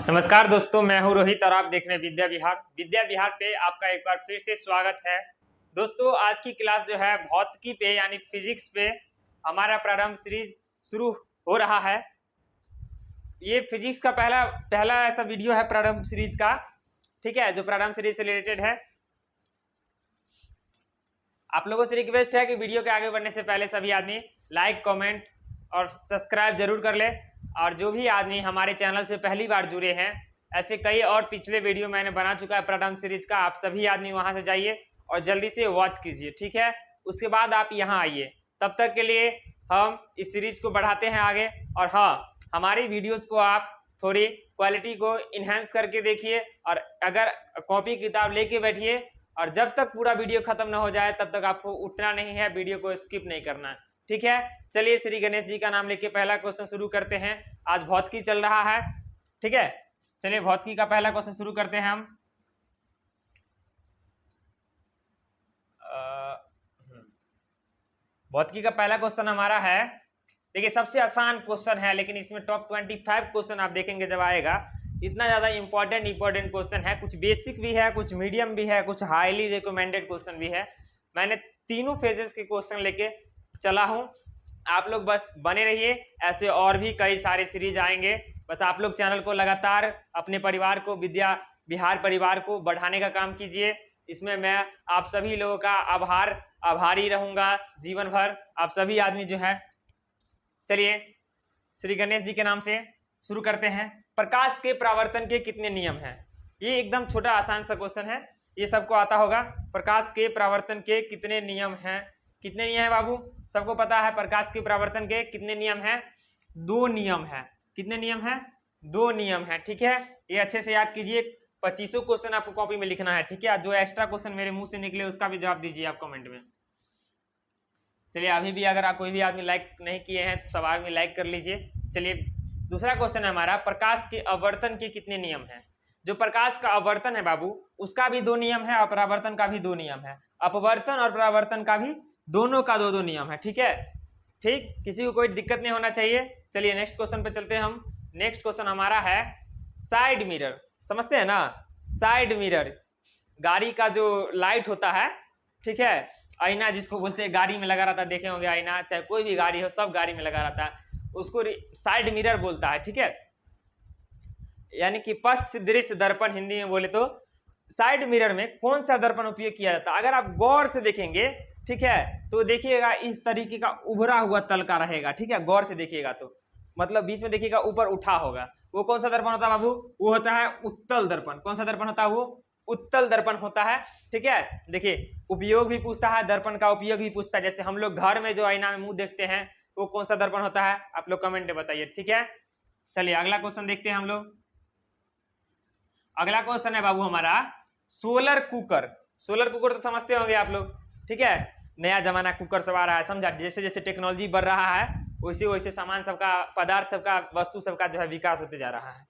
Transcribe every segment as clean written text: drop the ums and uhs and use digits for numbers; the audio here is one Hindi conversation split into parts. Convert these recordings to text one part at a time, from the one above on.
नमस्कार दोस्तों, मैं हूं रोहित और आप देख रहे हैं विद्या विहार। विद्या विहार पे आपका एक बार फिर से स्वागत है। दोस्तों, आज की क्लास जो है भौतिकी पे यानी फिजिक्स पे हमारा प्रारंभ सीरीज शुरू हो रहा है। ये फिजिक्स का पहला पहला ऐसा वीडियो है प्रारंभ सीरीज का, ठीक है, जो प्रारंभ सीरीज से रिलेटेड है। आप लोगों से रिक्वेस्ट है कि वीडियो के आगे बढ़ने से पहले सभी आदमी लाइक, कमेंट और सब्सक्राइब जरूर कर ले। और जो भी आदमी हमारे चैनल से पहली बार जुड़े हैं, ऐसे कई और पिछले वीडियो मैंने बना चुका है प्रारंभ सीरीज का, आप सभी आदमी वहां से जाइए और जल्दी से वॉच कीजिए, ठीक है। उसके बाद आप यहाँ आइए। तब तक के लिए हम इस सीरीज को बढ़ाते हैं आगे। और हाँ, हमारी वीडियोस को आप थोड़ी क्वालिटी को इन्हेंस करके देखिए और अगर कॉपी किताब लेके बैठिए और जब तक पूरा वीडियो खत्म ना हो जाए तब तक आपको उठना नहीं है, वीडियो को स्किप नहीं करना है, ठीक है। चलिए श्री गणेश जी का नाम लेके पहला क्वेश्चन शुरू करते हैं। आज भौतिकी चल रहा है, ठीक है। चलिए भौतिकी का पहला क्वेश्चन शुरू करते हैं हम। भौतिकी का पहला क्वेश्चन हमारा है, देखिए सबसे आसान क्वेश्चन है, लेकिन इसमें टॉप 25 क्वेश्चन आप देखेंगे जब आएगा। इतना ज्यादा इंपॉर्टेंट क्वेश्चन है, कुछ बेसिक भी है, कुछ मीडियम भी है, कुछ हाईली रिकमेंडेड क्वेश्चन भी है। मैंने तीनों फेजेस के क्वेश्चन लेके चला हूं, आप लोग बस बने रहिए। ऐसे और भी कई सारे सीरीज आएंगे, बस आप लोग चैनल को लगातार अपने परिवार को, विद्या विहार परिवार को बढ़ाने का काम कीजिए। इसमें मैं आप सभी लोगों का आभारी रहूंगा जीवन भर, आप सभी आदमी जो है। चलिए श्री गणेश जी के नाम से शुरू करते हैं। प्रकाश के परावर्तन के कितने नियम हैं? ये एकदम छोटा आसान सा क्वेश्चन है, ये सबको आता होगा। प्रकाश के परावर्तन के कितने नियम हैं? कितने नियम है बाबू? सबको पता है प्रकाश के परावर्तन के कितने नियम हैं? 2 नियम है। कितने नियम है? 2 नियम है, ठीक है। ये अच्छे से याद कीजिए। 25 क्वेश्चन आपको कॉपी में लिखना है, ठीक है। जो एक्स्ट्रा क्वेश्चन मेरे मुंह से निकले उसका भी जवाब दीजिए आप कमेंट में। चलिए अभी भी अगर आप कोई भी आदमी लाइक नहीं किए हैं तो सब आदमी लाइक कर लीजिए। चलिए दूसरा क्वेश्चन है हमारा, प्रकाश के आवर्तन के कितने नियम हैं? जो प्रकाश का आवर्तन है बाबू, उसका भी 2 नियम है और परावर्तन का भी 2 नियम है। अपवर्तन और परावर्तन का भी दोनों का 2-2 नियम है, ठीक है। ठीक, किसी को कोई दिक्कत नहीं होना चाहिए। चलिए नेक्स्ट क्वेश्चन पे चलते हैं हम। नेक्स्ट क्वेश्चन हमारा है साइड मिरर। समझते हैं ना? साइड मिरर गाड़ी का जो लाइट होता है, ठीक है, आईना जिसको बोलते हैं, गाड़ी में लगा रहता है, देखे होंगे आईना, चाहे कोई भी गाड़ी हो सब गाड़ी में लगा रहता है, उसको साइड मिरर बोलता है, ठीक है। यानी कि पश्च दृश्य दर्पण हिंदी में बोले तो। साइड मिरर में कौन सा दर्पण उपयोग किया जाता है? अगर आप गौर से देखेंगे, ठीक है, तो देखिएगा इस तरीके का उभरा हुआ तल का रहेगा, ठीक है। गौर से देखिएगा तो मतलब बीच में देखिएगा ऊपर उठा होगा। वो कौन सा दर्पण होता है बाबू? वो होता है उत्तल दर्पण। कौन सा दर्पण होता है? वो उत्तल दर्पण होता है, ठीक है। देखिए उपयोग भी पूछता है, दर्पण का उपयोग भी पूछता है। जैसे हम लोग घर में जो आईना में मुंह देखते हैं, वो कौन सा दर्पण होता है? आप लोग कमेंट में बताइए, ठीक है। चलिए अगला क्वेश्चन देखते हैं हम लोग। अगला क्वेश्चन है बाबू हमारा सोलर कुकर। सोलर कुकर तो समझते होंगे आप लोग, ठीक है। नया जमाना कुकर सब आ रहा है, समझा। जैसे जैसे टेक्नोलॉजी बढ़ रहा है वैसे वैसे सामान सबका, पदार्थ सबका, वस्तु सबका जो है विकास होते जा रहा है।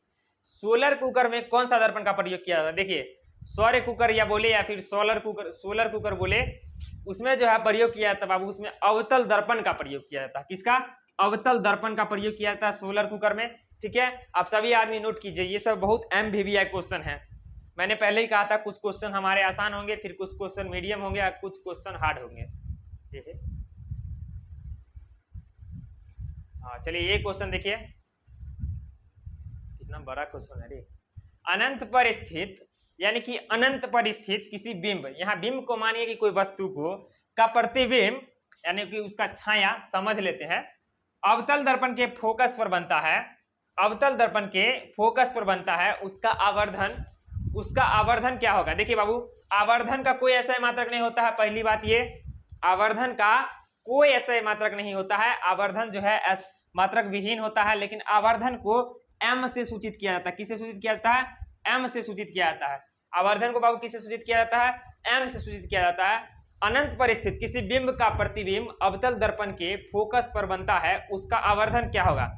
सोलर कुकर में कौन सा दर्पण का प्रयोग किया जाता है? देखिए सौर कुकर या बोले या फिर सोलर कुकर बोले, उसमें जो है प्रयोग किया जाता है बाबू, उसमें अवतल दर्पण का प्रयोग किया जाता है। किसका? अवतल दर्पण का प्रयोग किया जाता है सोलर कुकर में, ठीक है। आप सभी आदमी नोट कीजिए, ये सब बहुत MVVI क्वेश्चन है। मैंने पहले ही कहा था कुछ क्वेश्चन हमारे आसान होंगे, फिर कुछ क्वेश्चन मीडियम होंगे और कुछ क्वेश्चन हार्ड होंगे। हाँ चलिए ये क्वेश्चन देखिए, कितना बड़ा क्वेश्चन है रे। अनंत पर स्थित, यानी कि अनंत पर स्थित किसी बिंब, यहाँ बिंब को मानिए कि कोई वस्तु को, का प्रतिबिंब यानी कि उसका छाया समझ लेते हैं, अवतल दर्पण के फोकस पर बनता है। अवतल दर्पण के फोकस पर बनता है, उसका आवर्धन क्या होगा? देखिए बाबू, आवर्धन का कोई ऐसा मात्रक नहीं होता है। पहली बात ये, आवर्धन का कोई ऐसा मात्रक नहीं होता है। आवर्धन जो है मात्रक विहीन होता है, लेकिन आवर्धन को M से सूचित किया जाता है। किससे सूचित किया जाता है? M से सूचित किया जाता है। आवर्धन को बाबू किससे सूचित किया जाता है? M से सूचित किया जाता है। अनंत पर स्थित किसी बिंब का प्रतिबिंब अवतल दर्पण के फोकस पर बनता है, उसका आवर्धन क्या होगा?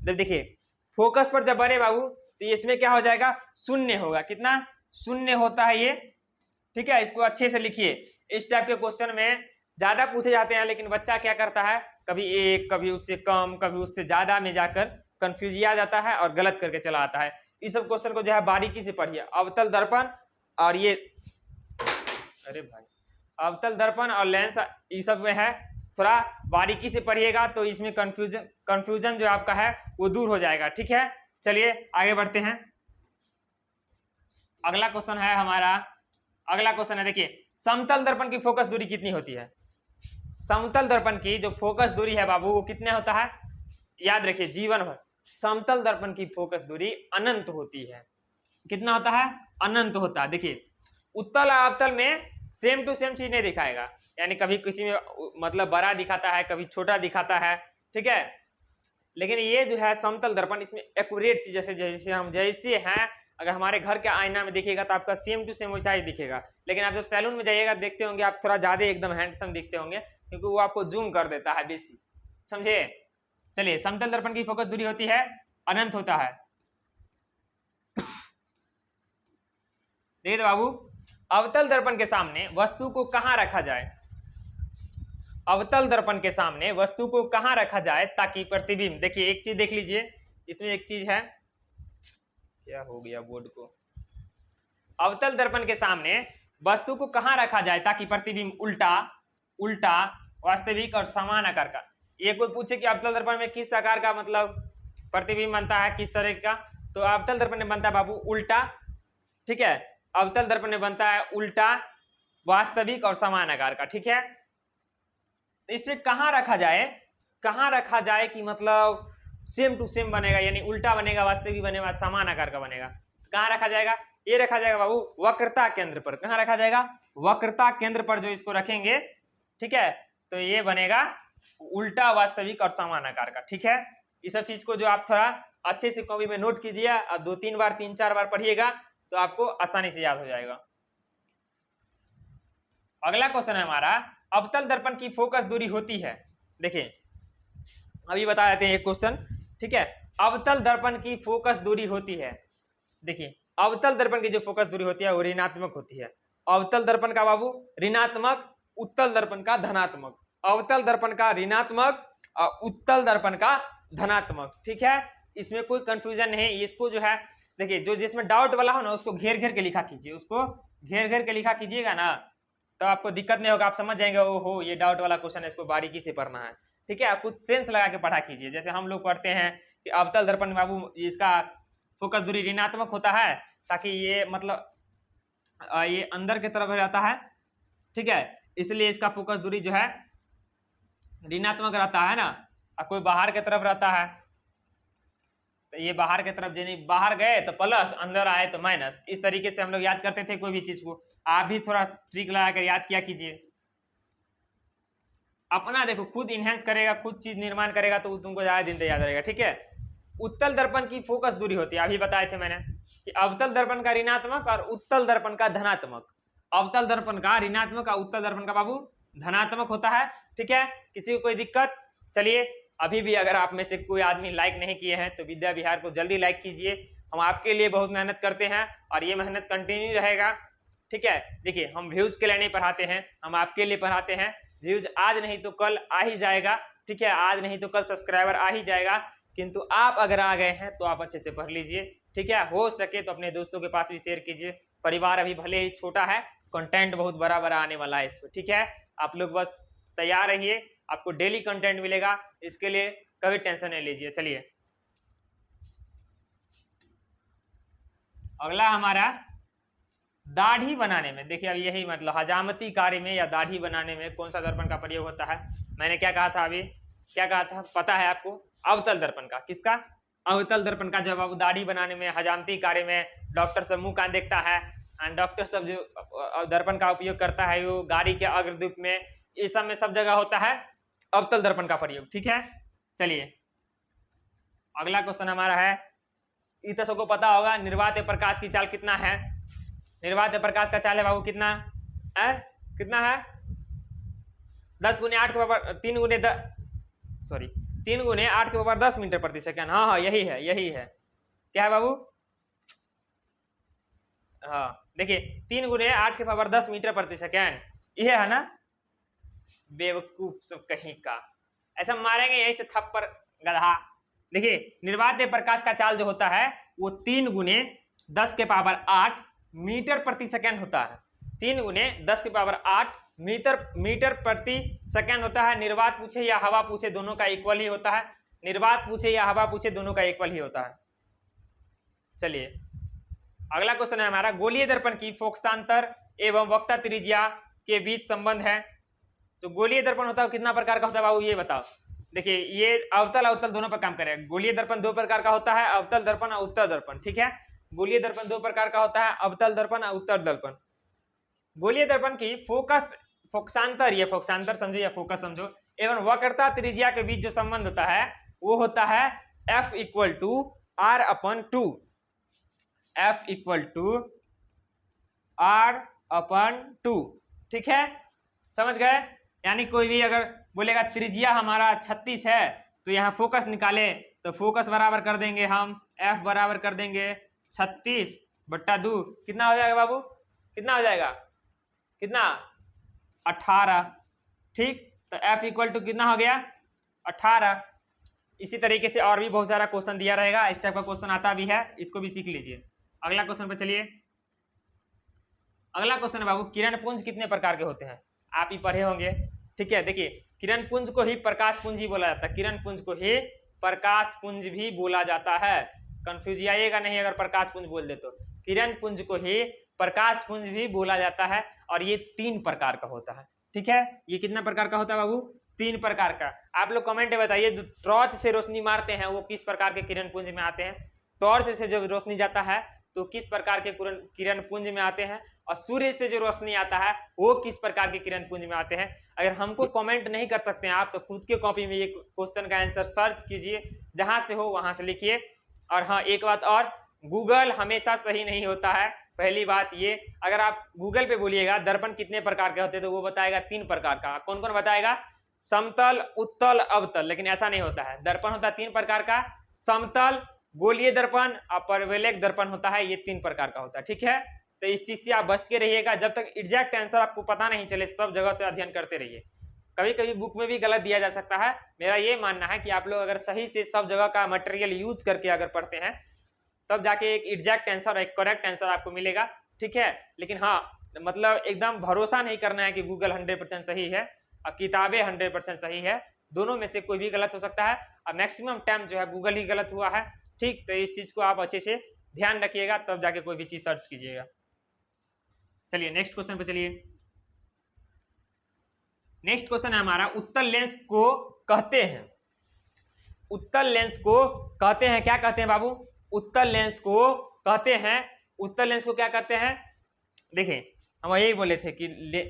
देखिए फोकस पर जब बने बाबू तो इसमें क्या हो जाएगा? शून्य होगा। कितना? शून्य होता है ये, ठीक है। इसको अच्छे से लिखिए। इस टाइप के क्वेश्चन में ज्यादा पूछे जाते हैं, लेकिन बच्चा क्या करता है, कभी 1, कभी उससे कम, कभी उससे ज्यादा में जाकर कंफ्यूज आ जाता है और गलत करके चला आता है। इस सब क्वेश्चन को जो है बारीकी से पढ़िए। अवतल दर्पण और ये, अरे भाई, अवतल दर्पण और लेंस ये सब में है, थोड़ा बारीकी से पढ़िएगा तो इसमें कंफ्यूजन जो आपका है वो दूर हो जाएगा। ठीक है, चलिए आगे बढ़ते हैं। अगला क्वेश्चन है हमारा, अगला क्वेश्चन है, देखिए समतल दर्पण की फोकस दूरी कितनी होती है? समतल दर्पण की जो फोकस दूरी है बाबू वो कितने होता है? याद रखिए जीवन भर समतल दर्पण की फोकस दूरी अनंत होती है। कितना होता है? अनंत होता है। देखिए उत्तल और अवतल में सेम टू सेम चीज नहीं दिखाएगा, यानी कभी किसी में मतलब बड़ा दिखाता है, कभी छोटा दिखाता है, ठीक है। लेकिन ये जो है समतल दर्पण, इसमें एक्यूरेट चीज, जैसे हम जैसे हैं, अगर हमारे घर के आईना में देखिएगा तो आपका सेम टू सेम वैसा ही दिखेगा। लेकिन आप जब सैलून में जाइएगा देखते होंगे आप थोड़ा ज्यादा एकदम हैंडसम दिखते होंगे, क्योंकि वो आपको जूम कर देता है बेसी, समझे। चलिए समतल दर्पण की फोकस दूरी होती है अनंत होता है। देखिए तो बाबू, अवतल दर्पण के सामने वस्तु को कहां रखा जाए? अवतल दर्पण के सामने वस्तु को कहां रखा जाए ताकि प्रतिबिंब, देखिए एक चीज देख लीजिए, इसमें एक चीज है, क्या हो गया बोर्ड को। अवतल दर्पण के सामने वस्तु को कहां रखा जाए ताकि प्रतिबिंब उल्टा, उल्टा, वास्तविक और समान आकार का। ये कोई पूछे कि अवतल दर्पण में किस आकार का मतलब प्रतिबिंब बनता है, किस तरह का, तो अवतल दर्पण में बनता है बाबू उल्टा, ठीक है। अवतल दर्पण में बनता है उल्टा, वास्तविक और समान आकार का, ठीक है। तो इसमें कहां रखा जाए, कहां रखा जाए कि मतलब सेम टू सेम बनेगा, यानी उल्टा बनेगा, वास्तविक बनेगा, समान आकार का बनेगा। कहां रखा जाएगा? ये रखा जाएगा बाबू वक्रता केंद्र पर। कहां रखा जाएगा? वक्रता केंद्र पर जो इसको रखेंगे, ठीक है, तो ये बनेगा उल्टा, वास्तविक और समान आकार का, ठीक है। इस सब चीज को जो आप थोड़ा अच्छे से कॉपी में नोट कीजिए और 2-3 बार 3-4 बार पढ़िएगा तो आपको आसानी से याद हो जाएगा। अगला क्वेश्चन है हमारा, अवतल दर्पण की फोकस दूरी होती है, देखिए अभी बता देते हैं एक क्वेश्चन, ठीक है। अवतल दर्पण की फोकस दूरी होती है, देखिए अवतल दर्पण की जो फोकस दूरी होती है वो ऋणात्मक होती है। अवतल दर्पण का बाबू ऋणात्मक, उत्तल दर्पण का धनात्मक। अवतल दर्पण का ऋणात्मक और उत्तल दर्पण का धनात्मक, ठीक है। इसमें कोई कंफ्यूजन नहीं है। इसको जो है देखिए, जो जिसमें डाउट वाला हो ना उसको घेर घेर के लिखा कीजिए, उसको घेर घेर के लिखा कीजिएगा ना तो आपको दिक्कत नहीं होगा, आप समझ जाएंगे ओहो ये डाउट वाला क्वेश्चन है, इसको बारीकी से पढ़ना है, ठीक है। कुछ सेंस लगा के पढ़ा कीजिए। जैसे हम लोग पढ़ते हैं कि अवतल दर्पण में बाबू इसका फोकस दूरी ऋणात्मक होता है ताकि ये मतलब ये अंदर की तरफ रहता है, ठीक है, इसलिए इसका फोकस दूरी जो है ऋणात्मक रहता है ना। और कोई बाहर की तरफ रहता है तो ये बाहर की तरफ, यानी बाहर गए तो प्लस, अंदर आए तो माइनस। इस तरीके से हम लोग याद करते थे कोई भी चीज को। आप भी थोड़ा ट्रिक लगा कर याद किया कीजिए। अपना देखो खुद इनहेंस करेगा, खुद चीज निर्माण करेगा तो तुमको ज्यादा दिन तक याद रहेगा, ठीक है। उत्तल दर्पण की फोकस दूरी होती है, अभी बताए थे मैंने कि अवतल दर्पण का ऋणात्मक और उत्तल दर्पण का धनात्मक। अवतल दर्पण का ऋणात्मक और उत्तल दर्पण का बाबू धनात्मक होता है, ठीक है। किसी को कोई दिक्कत? चलिए अभी भी अगर आप में से कोई आदमी लाइक नहीं किए हैं तो विद्या विहार को जल्दी लाइक कीजिए। हम आपके लिए बहुत मेहनत करते हैं और ये मेहनत कंटिन्यू रहेगा, ठीक है। देखिए हम व्यूज के लिए नहीं पढ़ाते हैं, हम आपके लिए पढ़ाते हैं। व्यूज आज नहीं तो कल आ ही जाएगा, ठीक है, आज नहीं तो कल सब्सक्राइबर आ ही जाएगा। किंतु आप अगर आ गए हैं तो आप अच्छे से पढ़ लीजिए, ठीक है। हो सके तो अपने दोस्तों के पास भी शेयर कीजिए। परिवार अभी भले ही छोटा है, कंटेंट बहुत बड़ा बड़ा आने वाला है इस पर, ठीक है। आप लोग बस तैयार रहिए, आपको डेली कंटेंट मिलेगा, इसके लिए कभी टेंशन नहीं लीजिए। चलिए अगला हमारा दाढ़ी बनाने में, देखिए अब यही मतलब हजामती कार्य में या दाढ़ी बनाने में कौन सा दर्पण का प्रयोग होता है? मैंने क्या कहा था अभी, क्या कहा था पता है आपको? अवतल दर्पण का। किसका? अवतल दर्पण का। जब आप दाढ़ी बनाने में, हजामती कार्य में डॉक्टर सब मुंह कान देखता है, एंड डॉक्टर सब जो दर्पण का उपयोग करता है वो गाड़ी के अग्रदीप में, ये सब में सब जगह होता है अवतल दर्पण का प्रयोग, ठीक है। चलिए अगला क्वेश्चन हमारा है, ये तो सबको पता होगा, निर्वात प्रकाश की चाल कितना है? निर्वात प्रकाश का चाल है बाबू कितना है? कितना है? 10 गुने 8 के बराबर 3 गुने 8 के बराबर 10 मीटर प्रति सेकंड। हाँ हाँ यही है, यही है। क्या है बाबू? हाँ देखिए 3 गुने 8 के बराबर 10 मीटर प्रति सेकंड, यह है ना। बेवकूफ सब कहीं का, ऐसा मारेंगे यही से थप्पड़ गधा। देखिए निर्वात प्रकाश का चाल जो होता है वो 3 गुने 10 के पावर 8 मीटर प्रति सेकेंड होता है। 3 गुने 10 के पावर 8 मीटर प्रति सेकेंड होता है। निर्वात पूछे या हवा पूछे दोनों का इक्वल ही होता है। निर्वात पूछे या हवा पूछे दोनों का इक्वल ही होता है। चलिए अगला क्वेश्चन है हमारा, गोलीय दर्पण की फोकसांतर एवं वक्ता त्रिज्या के बीच संबंध है। तो गोलीय दर्पण होता है कितना प्रकार का होता है बाबू, ये बताओ। देखिए ये अवतल अवतल दोनों पर काम करेगा। गोलीय दर्पण 2 प्रकार का होता है, अवतल दर्पण और उत्तल दर्पण। ठीक है, गोलीय दर्पण 2 प्रकार का होता है, अवतल दर्पण और उत्तल दर्पण। गोलीय दर्पण की फोकसांतर, ये फोकसांतर समझो या फोकस समझो, एवं वक्रता त्रिज्या के बीच जो संबंध होता है वो होता है F equal to R/2। F equal to R/2। ठीक है, समझ गए। यानी कोई भी अगर बोलेगा त्रिज्या हमारा 36 है तो यहाँ फोकस निकाले तो फोकस बराबर कर देंगे हम, F बराबर कर देंगे 36/2। कितना हो जाएगा बाबू, कितना हो जाएगा, कितना, 18। ठीक, तो F इक्वल टू कितना हो गया, 18। इसी तरीके से और भी बहुत सारा क्वेश्चन दिया रहेगा, इस टाइप का क्वेश्चन आता भी है, इसको भी सीख लीजिए। अगला क्वेश्चन पे चलिए। अगला क्वेश्चन है बाबू, किरण पुंज कितने प्रकार के होते हैं, आप ही पढ़े होंगे। ठीक है, देखिए किरण पुंज को ही प्रकाश पुंज ही बोला जाता है। किरण पुंज को ही प्रकाश पुंज भी बोला जाता है। कंफ्यूज आइएगा नहीं अगर प्रकाश पुंज बोल दे तो। किरण पुंज को ही प्रकाश पुंज भी बोला जाता है और ये 3 प्रकार का होता है। ठीक है, ये कितना प्रकार का होता है बाबू, 3 प्रकार का। आप लोग कमेंट में बताइए, जो टॉर्च से रोशनी मारते हैं वो किस प्रकार के किरण पुंज में आते हैं। टॉर्च से जब रोशनी जाता है तो किस प्रकार के किरण पुंज में आते हैं, और सूर्य से जो रोशनी आता है वो किस प्रकार के किरण पुंज में आते हैं। अगर हमको कमेंट नहीं कर सकते हैं आप तो खुद के कॉपी में ये क्वेश्चन का आंसर सर्च कीजिए, जहां से हो वहां से लिखिए। और हाँ, एक बात और, गूगल हमेशा सही नहीं होता है। पहली बात ये, अगर आप गूगल पे बोलिएगा दर्पण कितने प्रकार के होते हैं तो वो बताएगा 3 प्रकार का। कौन कौन बताएगा, समतल, उत्तल, अवतल। लेकिन ऐसा नहीं होता है, दर्पण होता है 3 प्रकार का, समतल, गोलीय दर्पण और परवलयिक दर्पण होता है, ये 3 प्रकार का होता है। ठीक है, तो इस चीज से आप बच के रहिएगा। जब तक एग्जैक्ट आंसर आपको पता नहीं चले सब जगह से अध्ययन करते रहिए। कभी कभी बुक में भी गलत दिया जा सकता है। मेरा ये मानना है कि आप लोग अगर सही से सब जगह का मटेरियल यूज करके अगर पढ़ते हैं तब जाके एक एग्जैक्ट आंसर, एक करेक्ट आंसर आपको मिलेगा। ठीक है, लेकिन हाँ मतलब एकदम भरोसा नहीं करना है कि गूगल 100% सही है और किताबें 100% सही है। दोनों में से कोई भी गलत हो सकता है और मैक्सिमम टाइम जो है गूगल ही गलत हुआ है। ठीक, तो इस चीज को आप अच्छे से ध्यान रखिएगा, तब जाके कोई भी चीज सर्च कीजिएगा। चलिए नेक्स्ट क्वेश्चन पे चलिए। नेक्स्ट क्वेश्चन है हमारा, उत्तल लेंस को कहते हैं, उत्तल लेंस को कहते हैं, क्या कहते हैं बाबू, उत्तल लेंस को कहते हैं। उत्तल लेंस को क्या कहते हैं, देखिए हम यही बोले थे कि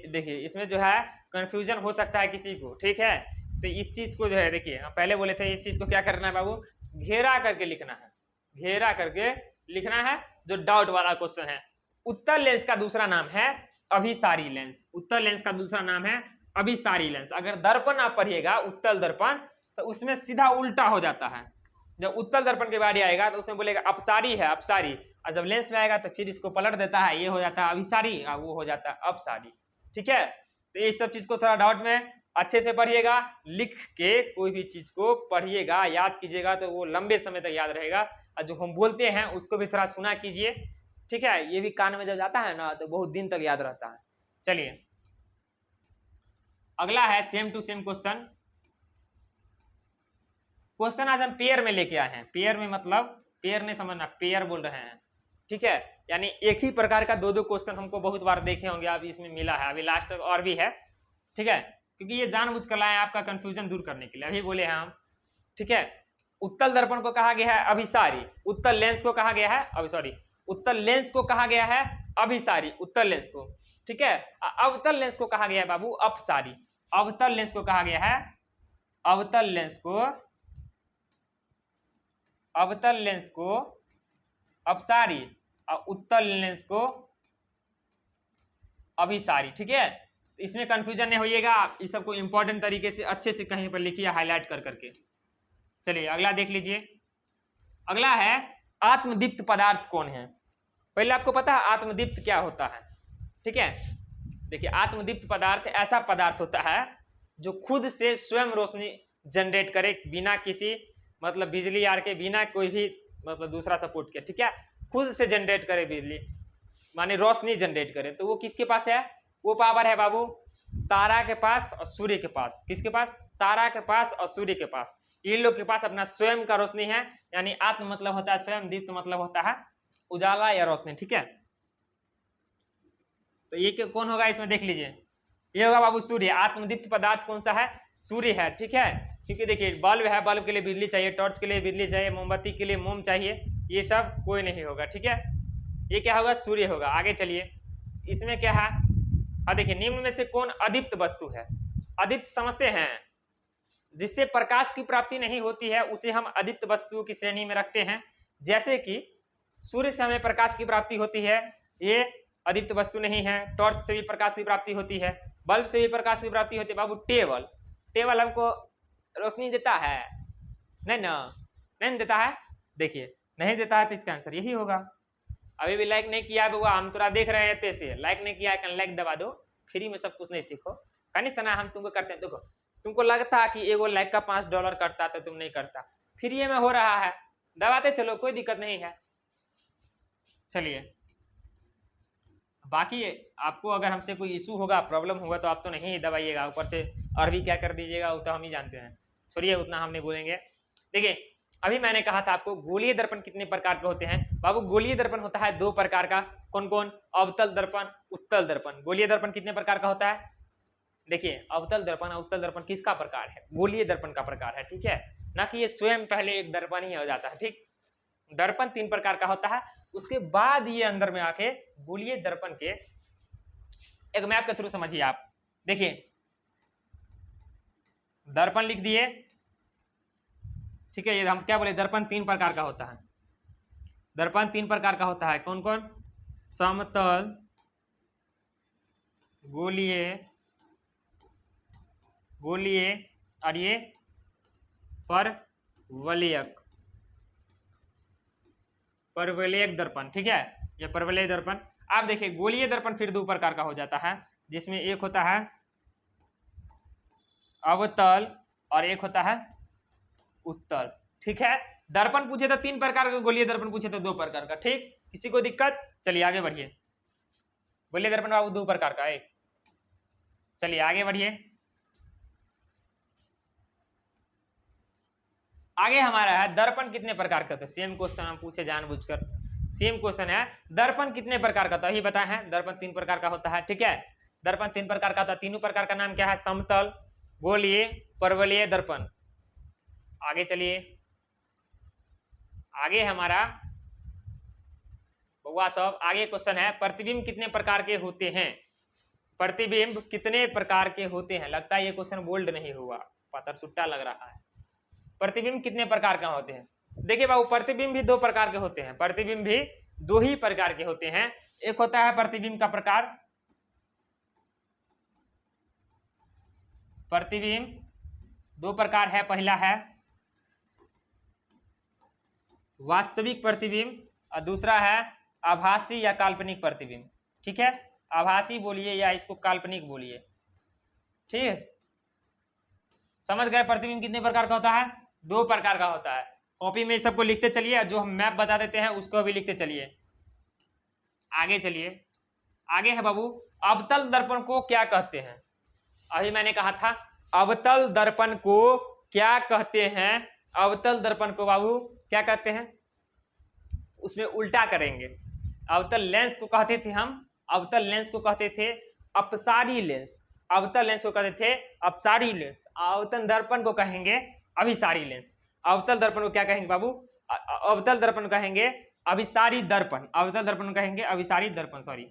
देखिए इसमें जो है कंफ्यूजन हो सकता है किसी को। ठीक है, तो इस चीज को जो है देखिए हम पहले बोले थे, इस चीज को क्या करना है बाबू, घेरा करके लिखना है, घेरा करके लिखना है जो डाउट वाला क्वेश्चन है। उत्तल लेंस का दूसरा नाम है अभिसारी लेंस। उत्तल लेंस का दूसरा नाम है अभिसारी लेंस। अगर दर्पण आप पढ़िएगा उत्तल दर्पण तो उसमें सीधा उल्टा हो जाता है। जब उत्तल दर्पण के बारे आएगा तो उसमें बोलेगा अपसारी है, अपसारी, और जब लेंस में आएगा तो फिर इसको पलट देता है, ये हो जाता है अभिसारी और वो हो जाता है अपसारी। ठीक है, तो ये सब चीज को थोड़ा डाउट में अच्छे से पढ़िएगा, लिख के कोई भी चीज को पढ़िएगा, याद कीजिएगा तो वो लंबे समय तक याद रहेगा। और जो हम बोलते हैं उसको भी थोड़ा सुना कीजिए। ठीक है, ये भी कान में जब जाता है ना तो बहुत दिन तक याद रहता है। चलिए अगला है same to same question. Question आज हम पेयर में लेके आए हैं। पेयर में मतलब पेयर नहीं समझना, पेयर बोल रहे हैं। ठीक है, यानी एक ही प्रकार का 2-2 क्वेश्चन हमको बहुत बार देखे होंगे, अब इसमें मिला है, अभी लास्ट और भी है। ठीक है, क्योंकि ये जानबूझ कर लाए आपका कंफ्यूजन दूर करने के लिए, अभी बोले हैं हम। ठीक है, उत्तल दर्पण को कहा गया है अभिसारी, उत्तल लेंस को कहा गया है सॉरी, उत्तल लेंस को कहा गया है अभिसारी, उत्तल लेंस को। ठीक है, अवतल लेंस को कहा गया है बाबू अपसारी। अवतल लेंस को कहा गया है, अवतल लेंस को, अवतल लेंस को अपसारी और उत्तल लेंस को अभिसारी। ठीक है, इसमें कंफ्यूजन नहीं होइएगा, इस सबको इंपॉर्टेंट तरीके से अच्छे से कहीं पर लिखिए हाईलाइट कर करके। चलिए अगला देख लीजिए। अगला है आत्मदीप्त पदार्थ कौन है। पहले आपको पता है आत्मदीप्त क्या होता है। ठीक है, देखिए आत्मदीप्त पदार्थ ऐसा पदार्थ होता है जो खुद से स्वयं रोशनी जनरेट करे, बिना किसी मतलब बिजली आर के, बिना कोई भी मतलब दूसरा सपोर्ट किया, ठीक है, खुद से जनरेट करे बिजली माने रोशनी जनरेट करे, तो वो किसके पास है, वो पावर है बाबू तारा के पास और सूर्य के पास। किसके पास, तारा के पास और सूर्य के पास। इन लोग के पास अपना स्वयं का रोशनी है, यानी आत्म मतलब होता है स्वयं, दीप्त मतलब होता है उजाला या रोशनी, ठीक है। तो ये कौन होगा इसमें देख लीजिए, ये होगा बाबू सूर्य। आत्मदीप्त पदार्थ कौन सा है, सूर्य है, ठीक है। क्योंकि देखिए बल्ब है, बल्ब के लिए बिजली चाहिए, टॉर्च के लिए बिजली चाहिए, मोमबत्ती के लिए मोम चाहिए, ये सब कोई नहीं होगा, ठीक है। ये क्या होगा, सूर्य होगा। आगे चलिए, इसमें क्या है, हाँ देखिए निम्न में से कौन अदीप्त वस्तु है। अदीप्त समझते हैं, जिससे प्रकाश की प्राप्ति नहीं होती है उसे हम अदीप्त वस्तुओं की श्रेणी में रखते हैं। जैसे कि सूर्य से हमें प्रकाश की प्राप्ति होती है, ये अदीप्त वस्तु नहीं है। टॉर्च से भी प्रकाश की प्राप्ति होती है, बल्ब से भी प्रकाश की प्राप्ति होती है। बाबू टेबल, टेबल हमको रोशनी देता है, नहीं ना, नहीं देता है, देखिए नहीं देता है, तो इसका आंसर यही होगा। अभी भी लाइक नहीं किया बुआ, हम थोड़ा देख रहे हैं पैसे, लाइक नहीं किया है, लाइक दबा दो, फ्री में सब कुछ नहीं सीखो। कहीं सना हम तुमको करते हैं, देखो तुमको लगता है कि एगो लाइक का $5 करता तो तुम नहीं करता, फ्री में हो रहा है, दबाते चलो, कोई दिक्कत नहीं है। चलिए बाकी आपको अगर हमसे कोई इशू होगा, प्रॉब्लम होगा, तो आप तो नहीं दबाइएगा, ऊपर से और भी क्या कर दीजिएगा वो तो हम ही जानते हैं, छोड़िए उतना हम नहीं बोलेंगे। देखिए अभी मैंने कहा था आपको गोलीय दर्पण कितने प्रकार के होते हैं। बाबू गोलीय दर्पण होता है 2 प्रकार का, कौन कौन, अवतल दर्पण, उत्तल दर्पण। गोलीय दर्पण कितने प्रकार का होता है, देखिए अवतल दर्पण, उत्तल दर्पण किसका प्रकार है, गोलीय दर्पण का प्रकार है, ठीक है, ना कि ये स्वयं पहले एक दर्पण ही हो जाता है, ठीक। दर्पण 3 प्रकार का होता है, उसके बाद ये अंदर में आके गोलीय दर्पण के एक मैप के थ्रू समझिए आप। देखिए दर्पण लिख दिए, ठीक है, ये हम क्या बोले, दर्पण 3 प्रकार का होता है। दर्पण 3 प्रकार का होता है, कौन कौन, समतल, गोलीय, गोलीय और ये परवलयक, परवलयक दर्पण, ठीक है, ये परवलयक दर्पण। आप देखिए गोलीय दर्पण फिर 2 प्रकार का हो जाता है, जिसमें एक होता है अवतल और एक होता है उत्तल, ठीक है। दर्पण पूछे तो 3 प्रकार का, गोलीय दर्पण पूछे तो 2 प्रकार का, ठीक, किसी को दिक्कत, चलिए आगे बढ़िए। गोलीय दर्पण बाबू 2 प्रकार का है, चलिए आगे बढ़िए। आगे हमारा है दर्पण कितने प्रकार का होता है, सेम क्वेश्चन हम पूछे जानबूझकर, सेम क्वेश्चन है, दर्पण कितने प्रकार का होता है, ये बताए हैं, दर्पण 3 प्रकार का होता है, ठीक है। दर्पण 3 प्रकार का होता है, तीनों प्रकार का नाम क्या है, समतल, गोलीय, परवलयीय दर्पण। आगे चलिए, आगे हमारा बउआ सब आगे क्वेश्चन है, प्रतिबिंब कितने प्रकार के होते हैं, प्रतिबिंब कितने प्रकार के होते हैं। लगता है ये क्वेश्चन बोल्ड नहीं हुआ, पत्थर सुट्टा लग रहा है। प्रतिबिंब कितने प्रकार के होते हैं, देखिए बाबू प्रतिबिंब भी 2 प्रकार के होते हैं, प्रतिबिंब भी 2 ही प्रकार के होते हैं। एक होता है प्रतिबिंब का प्रकार, प्रतिबिंब 2 प्रकार है, पहला है वास्तविक प्रतिबिंब और दूसरा है आभासी या काल्पनिक प्रतिबिंब, ठीक है। आभासी बोलिए या इसको काल्पनिक बोलिए, ठीक है, समझ गए। प्रतिबिंब कितने प्रकार का होता है, 2 प्रकार का होता है। कॉपी में सबको लिखते चलिए, जो हम मैप बता देते हैं उसको भी लिखते चलिए। आगे चलिए, आगे है बाबू अवतल दर्पण को क्या कहते हैं। अभी मैंने कहा था अवतल दर्पण को क्या कहते हैं, अवतल दर्पण को बाबू क्या कहते हैं, उसमें उल्टा करेंगे। अवतल लेंस को कहते थे हम, अवतल लेंस को कहते थे अपसारी लेंस, अवतल लेंस को कहते थे अपसारी लेंस, अवतल दर्पण को कहेंगे अभिसारी लेंस। अवतल दर्पण को क्या कहेंगे बाबू, अवतल दर्पण कहेंगे अभिसारी दर्पण, अवतल दर्पण को कहेंगे अभिसारी दर्पण, सॉरी,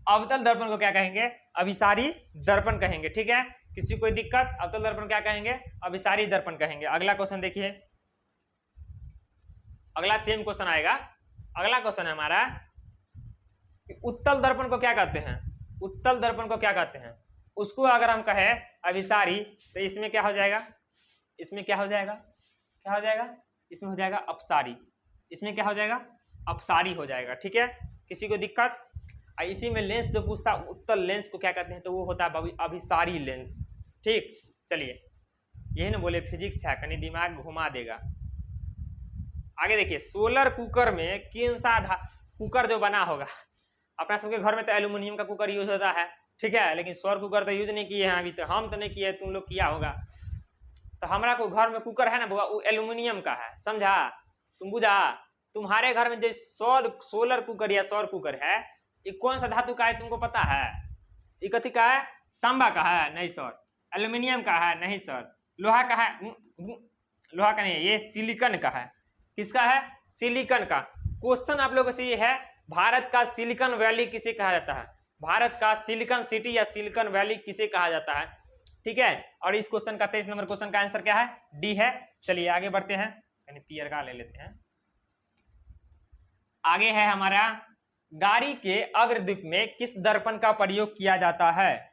अवतल दर्पण को क्या कहेंगे, अभिसारी दर्पण कहेंगे, ठीक है। किसी कोई दिक्कत, अवतल दर्पण क्या कहेंगे, अभिसारी दर्पण कहेंगे। अगला क्वेश्चन देखिए, अगला सेम क्वेश्चन आएगा। अगला क्वेश्चन है हमारा उत्तल दर्पण को क्या कहते हैं, उत्तल दर्पण को क्या कहते हैं। उसको अगर हम कहें अभिसारी तो इसमें क्या हो जाएगा, इसमें क्या हो जाएगा, क्या हो जाएगा, इसमें हो जाएगा अपसारी, इसमें क्या हो जाएगा, अपसारी हो जाएगा, ठीक है। किसी को दिक्कत, इसी में लेंस जो पूछता उत्तल लेंस को क्या कहते हैं, तो वो होता है अभिसारी लेंस, ठीक। चलिए यही ना बोले फिजिक्स है, कहीं दिमाग घुमा देगा। आगे देखिए, सोलर कुकर में कौन सा कुकर जो बना होगा, अपना सबके घर में तो एल्यूमिनियम का कुकर यूज होता है, ठीक है, लेकिन सौर कुकर तो यूज नहीं किए हैं अभी तक, हम तो नहीं किए, तुम लोग किया होगा। तो हमारा को घर में कुकर है ना वो एल्यूमिनियम का है, समझा, तुम बुझा। तुम्हारे घर में जो सोलर कुकर या सौर कुकर है, ये कौन सा धातु का है तुमको पता है? ये कथी का है? तांबा का है? नहीं सर। एल्यूमिनियम का है? नहीं सर। लोहा का है? लोहा का नहीं, ये सिलिकॉन का है। किसका है? सिलिकॉन का। क्वेश्चन आप लोगों से ये है, भारत का सिलिकॉन वैली किसे कहा जाता है? भारत का सिलिकॉन सिटी या सिलिकॉन वैली किसे कहा जाता है? ठीक है, और इस क्वेश्चन का 23 नंबर क्वेश्चन का आंसर क्या है? डी है। चलिए आगे बढ़ते हैं, यानी पीयर का ले लेते हैं। आगे है हमारा, गाड़ी के अग्रदीप में किस दर्पण का प्रयोग किया जाता है?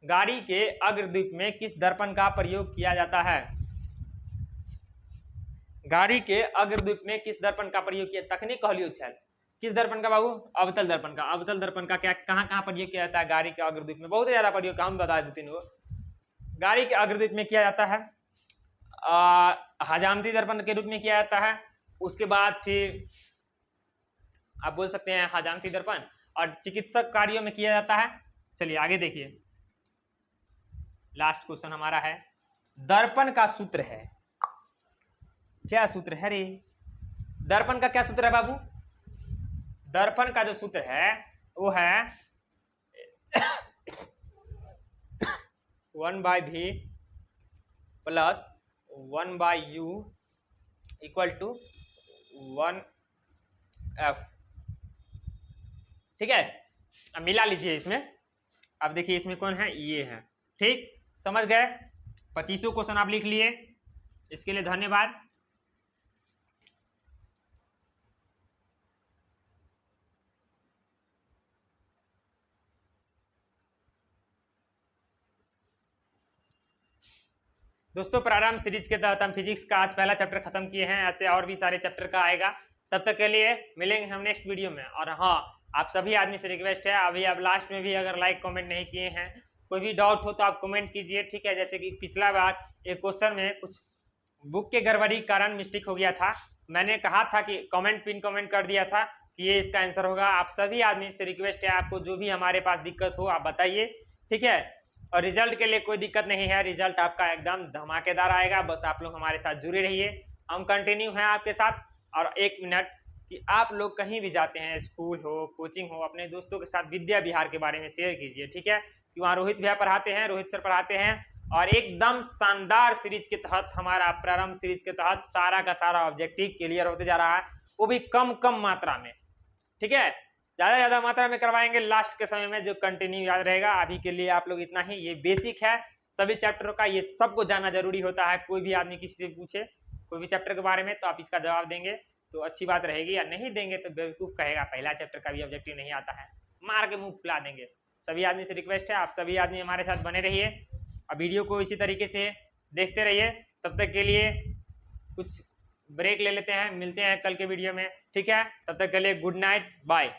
गाड़ी के अग्रदीप में किस दर्पण का प्रयोग किया जाता है? गाड़ी के अग्रदीप में किस दर्पण का प्रयोग किया? तकनीक कहलियो छल, किस दर्पण का बाबू? अवतल दर्पण का। अवतल दर्पण का क्या कहां कहां प्रयोग किया जाता है? गाड़ी के अग्रदीप में बहुत ज्यादा प्रयोग, हम बता देते हैं। गाड़ी के अग्रदीप में किया जाता है हजामती दर्पण के रूप में किया जाता है। उसके बाद फिर आप बोल सकते हैं हजामती दर्पण, और चिकित्सक कार्यों में किया जाता है। चलिए आगे देखिए, लास्ट क्वेश्चन हमारा है, दर्पण का सूत्र है, क्या सूत्र है रे? दर्पण का क्या सूत्र है बाबू? दर्पण का जो सूत्र है वो है 1/v plus 1/u equal to 1f। ठीक है, अब मिला लीजिए इसमें। अब देखिए इसमें कौन है? ये है। ठीक, समझ गए? 25 क्वेश्चन आप लिख लिए, इसके लिए धन्यवाद। दोस्तों, प्रारंभ सीरीज के तहत हम फिजिक्स का आज पहला चैप्टर खत्म किए हैं, ऐसे और भी सारे चैप्टर का आएगा। तब तक के लिए मिलेंगे हम नेक्स्ट वीडियो में। और हाँ, आप सभी आदमी से रिक्वेस्ट है, अभी आप लास्ट में भी अगर लाइक कमेंट नहीं किए हैं, कोई भी डाउट हो तो आप कमेंट कीजिए, ठीक है। जैसे कि पिछला बार एक क्वेश्चन में कुछ बुक के गड़बड़ी के कारण मिस्टेक हो गया था, मैंने कहा था कि कमेंट पिन कमेंट कर दिया था कि ये इसका आंसर होगा। आप सभी आदमी से रिक्वेस्ट है, आपको जो भी हमारे पास दिक्कत हो आप बताइए, ठीक है। और रिजल्ट के लिए कोई दिक्कत नहीं है, रिजल्ट आपका एकदम धमाकेदार आएगा, बस आप लोग हमारे साथ जुड़े रहिए, हम कंटिन्यू हैं आपके साथ। और एक मिनट कि आप लोग कहीं भी जाते हैं, स्कूल हो, कोचिंग हो, अपने दोस्तों के साथ विद्या विहार के बारे में शेयर कीजिए, ठीक है। कि वहाँ रोहित भैया पढ़ाते हैं, रोहित सर पढ़ाते हैं, और एकदम शानदार सीरीज के तहत, हमारा प्रारंभ सीरीज के तहत सारा का सारा ऑब्जेक्टिव क्लियर होते जा रहा है, वो भी कम कम मात्रा में, ठीक है। ज्यादा मात्रा में करवाएंगे लास्ट के समय में, जो कंटिन्यू याद रहेगा। अभी के लिए आप लोग इतना ही, ये बेसिक है सभी चैप्टरों का, ये सबको जानना जरूरी होता है। कोई भी आदमी किसी से पूछे कोई भी चैप्टर के बारे में तो आप इसका जवाब देंगे तो अच्छी बात रहेगी, या नहीं देंगे तो बेवकूफ कहेगा पहला चैप्टर का भी ऑब्जेक्टिव नहीं आता है, मार के मुंह फुला देंगे। सभी आदमी से रिक्वेस्ट है, आप सभी आदमी हमारे साथ बने रहिए, और वीडियो को इसी तरीके से देखते रहिए। तब तक के लिए कुछ ब्रेक ले लेते हैं, मिलते हैं कल के वीडियो में, ठीक है। तब तक के लिए गुड नाइट, बाय।